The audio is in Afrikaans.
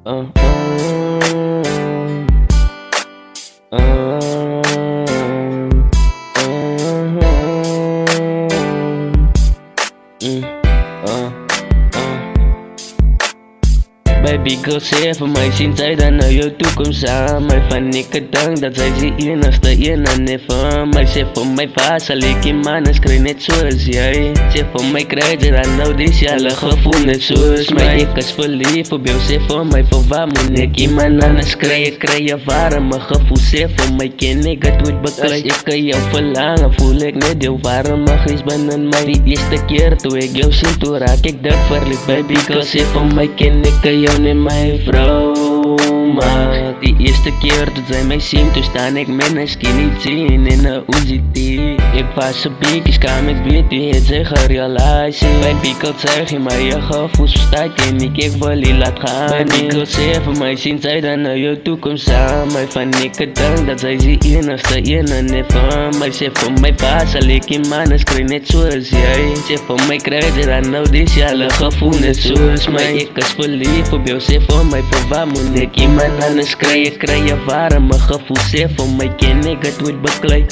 uh, uh, Baby girl sê vir my sien sy dan nou jou toekoms aan my van ek gedink dat sy die enigste een en net vir my sê vir my pas sal ek die man skry net soos jy sê vir my kry jy dan nou dieselfde gevoel net soos my ek is verlief op jou sê vir my vir wat moet ek iemand anders kry ek kry jy warme gevoel sê vir my ken ek het moet beklei ek kan jou verlang voel ek net jou warme gees binne my die eerste keer toe ek jou sien toe raak ek dit verlief baby girl sê vir my ken ek kan jou nie my vrou maar die eerste keer toe sy my sien toe staan ek met een skinny jean en een Uzi tee ek was een beetje skam ek weet die het sy gerealiseer baby girl sê gee my je gevoel so sterk en ek wil die laat gaan baby girl sê vir my sien sy dan nou jou toekomst aan my van ek gedink dat sy die enigste een en net van my sê vir my pas sal ek die man skry net soos jy sê vir my kry jy dan nou dieselfde gevoel net soos my ek is verlief op jou sê vir my vir wat moet ek iemand anders kry ek kry jy warme gevoel sê vir my ken ek het moet beklei